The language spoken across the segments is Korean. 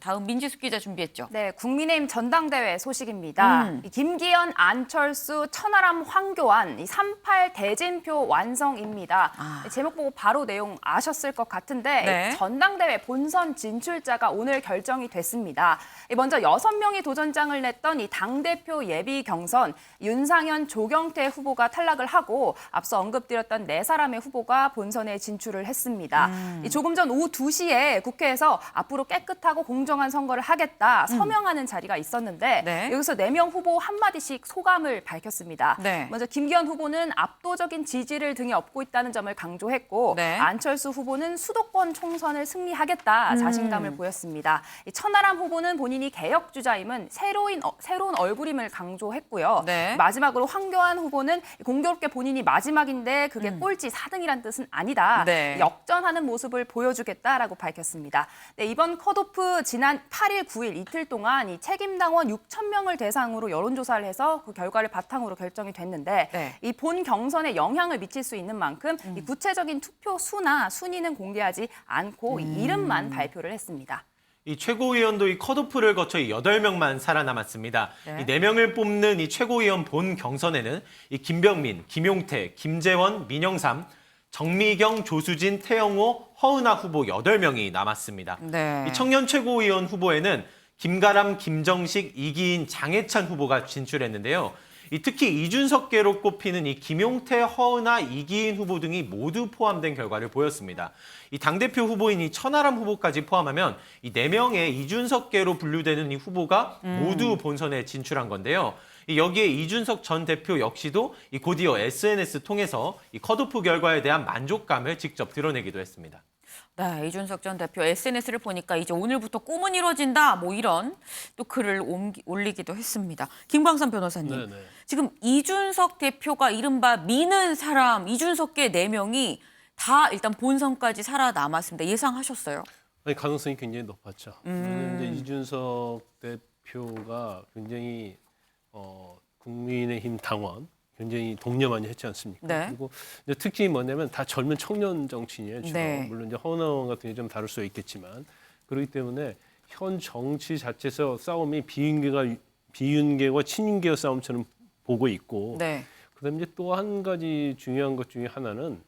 다음 민지숙 기자 준비했죠. 네, 국민의힘 전당대회 소식입니다. 이 김기현, 안철수, 천하람, 황교안, 이 3.8 대진표 완성입니다. 제목 보고 바로 내용 아셨을 것 같은데 네. 전당대회 본선 진출자가 오늘 결정이 됐습니다. 먼저 6명이 도전장을 냈던 이 당대표 예비 경선, 윤상현, 조경태 후보가 탈락을 하고 앞서 언급드렸던 4사람의 후보가 본선에 진출을 했습니다. 조금 전 오후 2시에 국회에서 앞으로 깨끗하고 공정한 선거를 하겠다 서명하는 자리가 있었는데 네. 여기서 4명 후보 한마디씩 소감을 밝혔습니다. 네. 먼저 김기현 후보는 압도적인 지지를 등에 업고 있다는 점을 강조했고 네. 안철수 후보는 수도권 총선을 승리하겠다 자신감을 보였습니다. 이 천하람 후보는 본인이 개혁주자임은 새로운 얼굴임을 강조했고요. 네. 마지막으로 황교안 후보는 공교롭게 본인이 마지막인데 그게 꼴찌 4등이란 뜻은 아니다. 네. 역전하는 모습을 보여주겠다라고 밝혔습니다. 네, 이번 컷오프 지난 8일, 9일 이틀 동안 이 책임당원 6,000명을 대상으로 여론조사를 해서 그 결과를 바탕으로 결정이 됐는데 네. 이 본 경선에 영향을 미칠 수 있는 만큼 이 구체적인 투표 수나 순위는 공개하지 않고 이 이름만 발표를 했습니다. 이 최고위원도 이 컷오프를 거쳐 8명만 살아남았습니다. 네. 이 4명을 뽑는 이 최고위원 본 경선에는 이 김병민, 김용태, 김재원, 민영삼, 정미경, 조수진, 태영호, 허은하 후보 8명이 남았습니다. 네. 이 청년 최고위원 후보에는 김가람, 김정식, 이기인, 장해찬 후보가 진출했는데요. 특히 이준석계로 꼽히는 이 김용태, 허은하, 이기인 후보 등이 모두 포함된 결과를 보였습니다. 이 당대표 후보인 이 천하람 후보까지 포함하면 이 4명의 이준석계로 분류되는 이 후보가 모두 본선에 진출한 건데요. 여기에 이준석 전 대표 역시도 이 곧이어 SNS 통해서 이 컷오프 결과에 대한 만족감을 직접 드러내기도 했습니다. 네, 이준석 전 대표 SNS를 보니까 이제 오늘부터 꿈은 이루어진다 뭐 이런 또 글을 올리기도 했습니다. 김광선 변호사님, 네네. 지금 이준석 대표가 이른바 미는 사람 이준석계 4명이 다 일단 본선까지 살아남았습니다. 예상하셨어요? 아니, 가능성이 굉장히 높았죠. 왜냐하면 이제 이준석 대표가 굉장히 국민의힘 당원 굉장히 독려 많이 했지 않습니까? 네. 그리고 이제 특징이 뭐냐면 다 젊은 청년 정치인이에요. 주로. 네. 물론 이제 허은하 의원 같은 게 좀 다를 수 있겠지만 그렇기 때문에 현 정치 자체에서 싸움이 비윤계와 친윤계의 싸움처럼 보고 있고 네. 그다음에 이제 또 한 가지 중요한 것 중에 하나는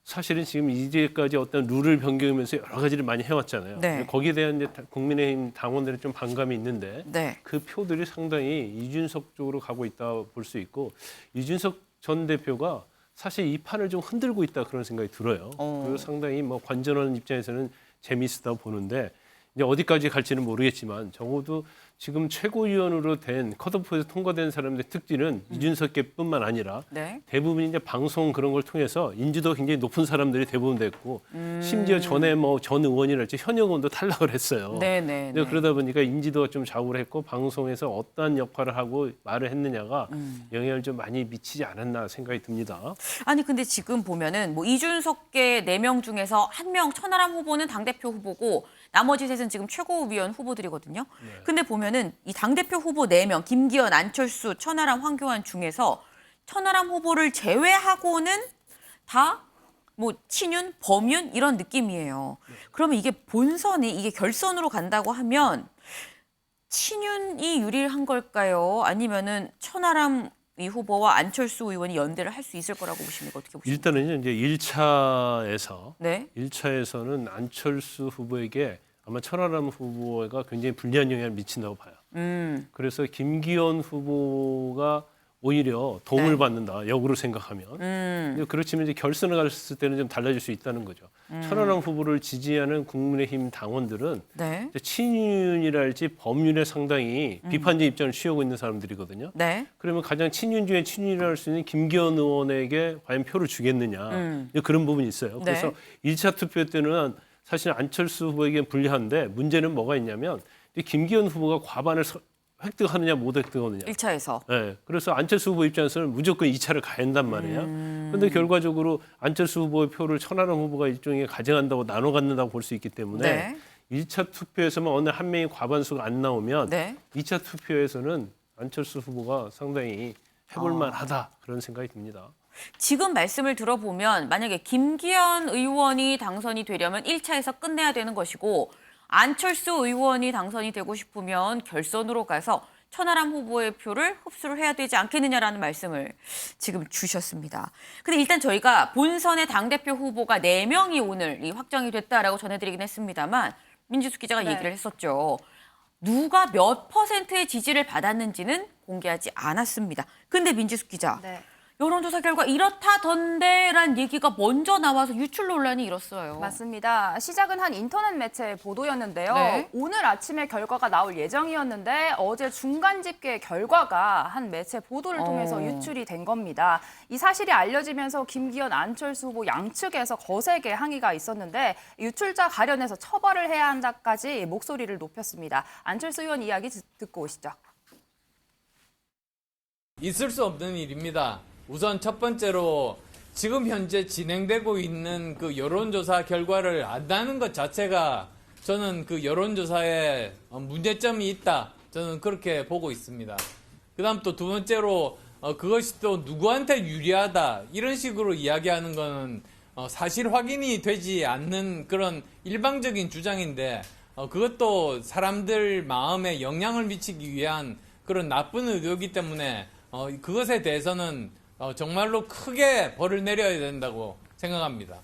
사실은 지금 이제까지 어떤 룰을 변경하면서 여러 가지를 많이 해왔잖아요. 네. 거기에 대한 이제 국민의힘 당원들이 좀 반감이 있는데 네. 그 표들이 상당히 이준석 쪽으로 가고 있다 볼 수 있고 이준석 전 대표가 사실 이 판을 좀 흔들고 있다 그런 생각이 들어요. 그리고 상당히 뭐 관전하는 입장에서는 재미있다고 보는데 이제 어디까지 갈지는 모르겠지만 적어도 지금 최고위원으로 된 컷오프에서 통과된 사람들의 특징은 이준석계뿐만 아니라 네. 대부분 이제 방송 그런 걸 통해서 인지도 굉장히 높은 사람들이 대부분 됐고 심지어 전에 뭐 전 의원이랄지 현역 의원도 탈락을 했어요. 네네. 근데 그러다 보니까 인지도가 좀 좌우를 했고 방송에서 어떠한 역할을 하고 말을 했느냐가 영향을 좀 많이 미치지 않았나 생각이 듭니다. 아니 근데 지금 보면은 뭐 이준석계 4명 중에서 1명 천하람 후보는 당대표 후보고 나머지 셋은 지금 최고위원 후보들이거든요. 근데 보면은 이 당대표 후보 4명 김기현, 안철수, 천하람, 황교안 중에서 천하람 후보를 제외하고는 다 뭐 친윤, 범윤 이런 느낌이에요. 그러면 이게 본선이 이게 결선으로 간다고 하면 친윤이 유리한 걸까요? 아니면은 천하람 이 후보와 안철수 의원이 연대를 할 수 있을 거라고 보십니까? 어떻게 보십니까? 일단은 이제 1차에서 네. 1차에서는 안철수 후보에게 아마 천하람 후보가 굉장히 불리한 영향을 미친다고 봐요. 그래서 김기현 후보가 오히려 도움을 네. 받는다, 역으로 생각하면. 근데 그렇지만 이제 결선을 갔을 때는 좀 달라질 수 있다는 거죠. 천하람 후보를 지지하는 국민의힘 당원들은 네. 이제 친윤이랄지 범윤에 상당히 비판적 입장을 취하고 있는 사람들이거든요. 네. 그러면 가장 친윤 중에 친윤이라고 할 수 있는 김기현 의원에게 과연 표를 주겠느냐. 이제 그런 부분이 있어요. 네. 그래서 1차 투표 때는 사실 안철수 후보에게 불리한데 문제는 뭐가 있냐면 김기현 후보가 과반을 획득하느냐 못 획득하느냐. 1차에서. 네, 그래서 안철수 후보 입장에서는 무조건 2차를 가야 한단 말이에요. 그런데 결과적으로 안철수 후보의 표를 천하람 후보가 일종의 가져간다고 나눠 갖는다고 볼 수 있기 때문에 네. 1차 투표에서만 어느 한 명이 과반수가 안 나오면 네. 2차 투표에서는 안철수 후보가 상당히 해볼 만하다 그런 생각이 듭니다. 지금 말씀을 들어보면 만약에 김기현 의원이 당선이 되려면 1차에서 끝내야 되는 것이고 안철수 의원이 당선이 되고 싶으면 결선으로 가서 천하람 후보의 표를 흡수를 해야 되지 않겠느냐라는 말씀을 지금 주셨습니다. 근데 일단 저희가 본선의 당대표 후보가 4명이 오늘 확정이 됐다라고 전해드리긴 했습니다만 민지숙 기자가 얘기를 했었죠. 누가 몇 %의 지지를 받았는지는 공개하지 않았습니다. 근데 민지숙 기자, 여론조사 결과 이렇다던데란 얘기가 먼저 나와서 유출 논란이 일었어요. 맞습니다. 시작은 한 인터넷 매체 보도였는데요. 네. 오늘 아침에 결과가 나올 예정이었는데 어제 중간 집계 결과가 한 매체 보도를 통해서 유출이 된 겁니다. 이 사실이 알려지면서 김기현, 안철수 후보 양측에서 거세게 항의가 있었는데 유출자 가려내서 처벌을 해야 한다까지 목소리를 높였습니다. 안철수 의원 이야기 듣고 오시죠. 있을 수 없는 일입니다. 우선 첫 번째로 지금 현재 진행되고 있는 그 여론조사 결과를 안다는 것 자체가 저는 그 여론조사에 문제점이 있다. 저는 그렇게 보고 있습니다. 그다음 또 두 번째로 그것이 또 누구한테 유리하다. 이런 식으로 이야기하는 거는 사실 확인이 되지 않는 그런 일방적인 주장인데 그것도 사람들 마음에 영향을 미치기 위한 그런 나쁜 의도이기 때문에 그것에 대해서는 정말로 크게 벌을 내려야 된다고 생각합니다.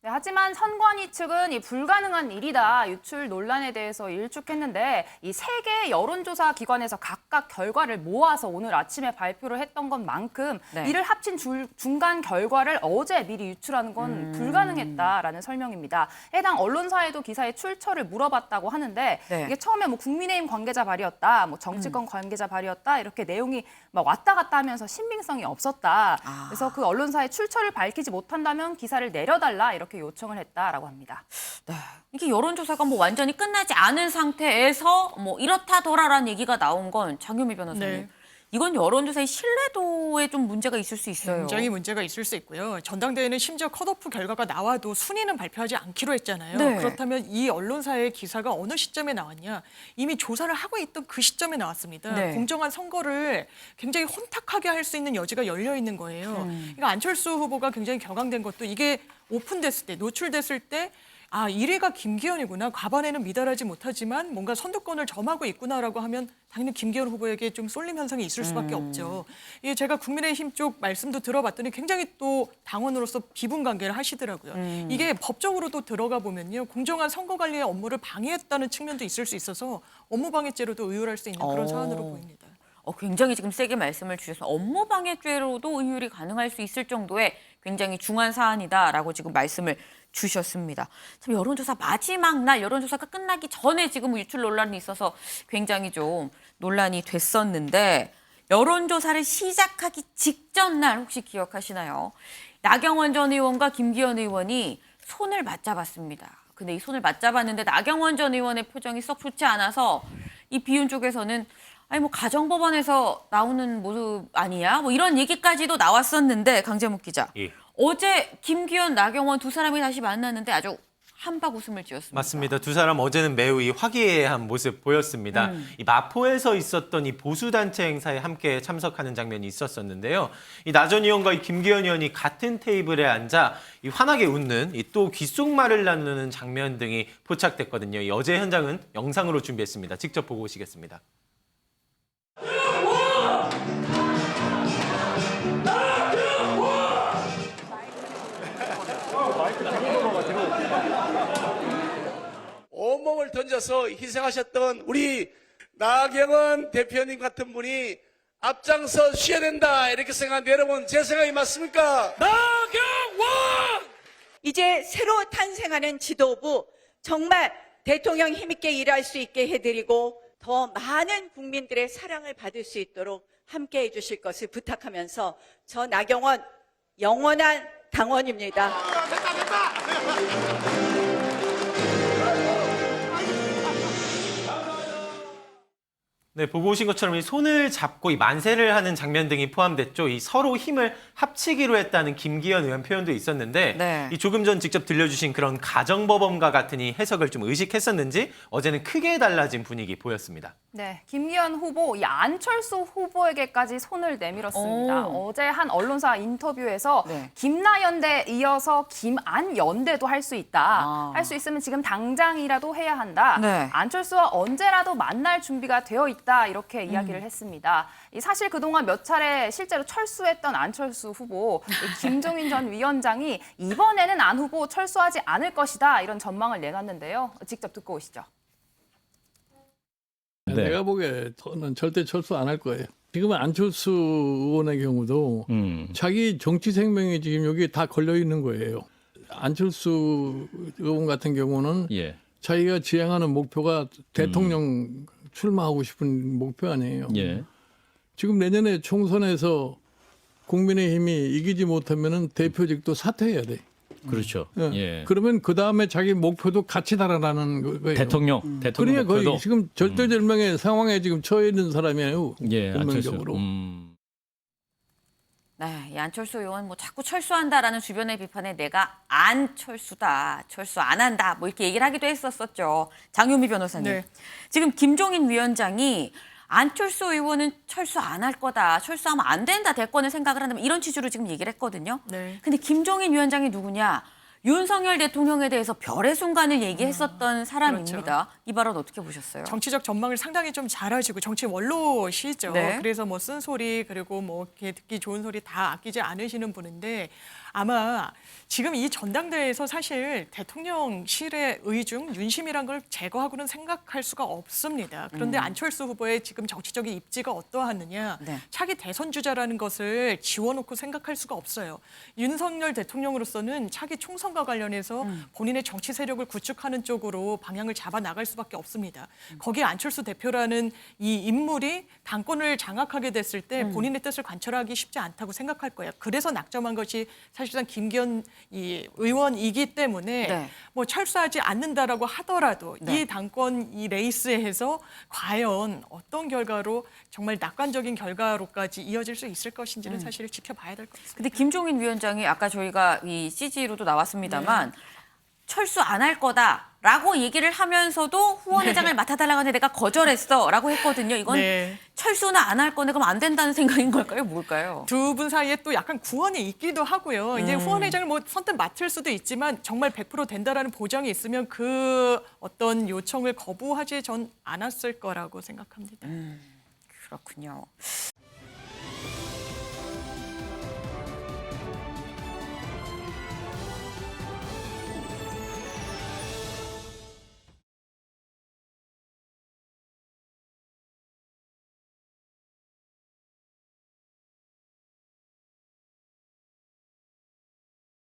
네, 하지만 선관위 측은 이 불가능한 일이다 유출 논란에 대해서 일축했는데 이 3개 여론조사 기관에서 각각 결과를 모아서 오늘 아침에 발표를 했던 것만큼 이를 합친 중간 결과를 어제 미리 유출하는 건 불가능했다라는 설명입니다. 해당 언론사에도 기사의 출처를 물어봤다고 하는데 이게 처음에 뭐 국민의힘 관계자 발이었다, 뭐 정치권 관계자 발이었다 이렇게 내용이 막 왔다 갔다 하면서 신빙성이 없었다. 그래서 그 언론사의 출처를 밝히지 못한다면 기사를 내려달라 이렇게 요청을 했다라고 합니다. 네. 이게 여론조사가 뭐 완전히 끝나지 않은 상태에서 뭐 이렇다더라라는 얘기가 나온 건 장유미 변호사님. 이건 여론조사의 신뢰도에 좀 문제가 있을 수 있어요. 굉장히 문제가 있을 수 있고요. 전당대회는 심지어 컷오프 결과가 나와도 순위는 발표하지 않기로 했잖아요. 네. 그렇다면 이 언론사의 기사가 어느 시점에 나왔냐. 이미 조사를 하고 있던 그 시점에 나왔습니다. 네. 공정한 선거를 굉장히 혼탁하게 할 수 있는 여지가 열려 있는 거예요. 그러니까 안철수 후보가 굉장히 격앙된 것도 이게 오픈됐을 때, 노출됐을 때 1위가 김기현이구나. 과반에는 미달하지 못하지만 뭔가 선두권을 점하고 있구나라고 하면 당연히 김기현 후보에게 좀 쏠림 현상이 있을 수밖에 없죠. 이게 제가 국민의힘 쪽 말씀도 들어봤더니 굉장히 또 당원으로서 비분 관계를 하시더라고요. 이게 법적으로도 들어가 보면요. 공정한 선거 관리의 업무를 방해했다는 측면도 있을 수 있어서 업무방해죄로도 의율할 수 있는 그런 사안으로 보입니다. 굉장히 지금 세게 말씀을 주셔서 업무방해죄로도 의율이 가능할 수 있을 정도의 굉장히 중한 사안이다라고 지금 말씀을 주셨습니다. 참 여론조사 마지막 날 여론조사가 끝나기 전에 지금 유출 논란이 있어서 굉장히 좀 논란이 됐었는데 여론조사를 시작하기 직전 날 혹시 기억하시나요? 나경원 전 의원과 김기현 의원이 손을 맞잡았습니다. 근데 이 손을 맞잡았는데 나경원 전 의원의 표정이 썩 좋지 않아서 이 비윤 쪽에서는 뭐 가정법원에서 나오는 모습 아니야? 뭐 이런 얘기까지도 나왔었는데 강재묵 기자. 어제 김기현, 나경원 두 사람이 다시 만났는데 아주 한박 웃음을 지었습니다. 맞습니다. 두 사람 어제는 매우 화기애애한 모습 보였습니다. 이 마포에서 있었던 이 보수단체 행사에 함께 참석하는 장면이 있었었는데요. 이 나 전 의원과 이 김기현 의원이 같은 테이블에 앉아 이 환하게 웃는 또 귓속말을 나누는 장면 등이 포착됐거든요. 이 어제 현장은 영상으로 준비했습니다. 직접 보고 오시겠습니다. 온몸을 던져서 희생하셨던 우리 나경원 대표님 같은 분이 앞장서 쉬어야 된다 이렇게 생각하는데 여러분 제 생각이 맞습니까? 나경원! 이제 새로 탄생하는 지도부 정말 대통령 힘있게 일할 수 있게 해드리고 더 많은 국민들의 사랑을 받을 수 있도록 함께해 주실 것을 부탁하면서 저 나경원 영원한 당원입니다. 네, 보고 오신 것처럼 이 손을 잡고 이 만세를 하는 장면 등이 포함됐죠. 이 서로 힘을 합치기로 했다는 김기현 의원 표현도 있었는데 이 조금 전 직접 들려주신 그런 가정법원과 같은 이 해석을 좀 의식했었는지 어제는 크게 달라진 분위기 보였습니다. 네, 김기현 후보, 이 안철수 후보에게까지 손을 내밀었습니다. 어제 한 언론사 인터뷰에서 네. 김나연대 이어서 김안연대도 할 수 있다. 할 수 있으면 지금 당장이라도 해야 한다. 네. 안철수와 언제라도 만날 준비가 되어 있다. 이렇게 이야기를 했습니다. 사실 그동안 몇 차례 실제로 철수했던 안철수 후보, 이 김종인 전 위원장이 이번에는 안 후보 철수하지 않을 것이다. 이런 전망을 내놨는데요. 직접 듣고 오시죠. 네. 내가 보기에 저는 절대 철수 안 할 거예요. 지금은 안철수 의원의 경우도 자기 정치 생명이 지금 여기 다 걸려 있는 거예요. 안철수 의원 같은 경우는 예. 자기가 지향하는 목표가 대통령 출마하고 싶은 목표 아니에요. 예. 지금 내년에 총선에서 국민의힘이 이기지 못하면은 대표직도 사퇴해야 돼. 그렇죠. 예. 예. 그러면 그 다음에 자기 목표도 같이 달아나는 거예요. 대통령 그러니까 거의 목표도. 지금 절대절명의 상황에 지금 처해 있는 사람이에요. 예, 본능적으로. 안철수. 네, 이 안철수 의원 뭐 자꾸 철수한다라는 주변의 비판에 내가 안철수다, 철수 안 한다, 뭐 이렇게 얘기를 하기도 했었었죠. 장유미 변호사님. 네. 지금 김종인 위원장이 안철수 의원은 철수 안 할 거다, 철수하면 안 된다, 대권을 생각을 한다면 이런 취지로 지금 얘기를 했거든요. 네. 근데 김종인 위원장이 누구냐? 윤석열 대통령에 대해서 별의 순간을 얘기했었던 사람입니다. 이 발언 어떻게 보셨어요? 정치적 전망을 상당히 좀 잘하시고 정치 원로시죠. 네. 그래서 뭐 쓴소리 그리고 뭐 이렇게 듣기 좋은 소리 다 아끼지 않으시는 분인데 아마 지금 이 전당대회에서 사실 대통령실의 의중, 윤심이란 걸 제거하고는 생각할 수가 없습니다. 그런데 안철수 후보의 지금 정치적인 입지가 어떠하느냐. 네. 차기 대선 주자라는 것을 지워놓고 생각할 수가 없어요. 윤석열 대통령으로서는 차기 총선과 관련해서 본인의 정치 세력을 구축하는 쪽으로 방향을 잡아 나갈 수밖에 없습니다. 거기에 안철수 대표라는 이 인물이 당권을 장악하게 됐을 때 본인의 뜻을 관철하기 쉽지 않다고 생각할 거예요. 그래서 낙점한 것이 사실상 김기현 이 의원이기 때문에 네. 뭐 철수하지 않는다라고 하더라도 네. 이 당권 이 레이스에서 과연 어떤 결과로 정말 낙관적인 결과로까지 이어질 수 있을 것인지는 사실 지켜봐야 될 것 같습니다. 근데 김종인 위원장이 아까 저희가 이 CG로도 나왔습니다만 철수 안 할 거다라고 얘기를 하면서도 후원회장을 맡아달라고 하는데 내가 거절했어라고 했거든요. 이건 네. 철수는 안 할 건데 그럼 안 된다는 생각인 걸까요? 뭘까요? 두 분 사이에 또 약간 구원이 있기도 하고요. 이제 후원회장을 뭐 선뜻 맡을 수도 있지만 정말 100% 된다라는 보장이 있으면 그 어떤 요청을 거부하지 전 않았을 거라고 생각합니다. 그렇군요.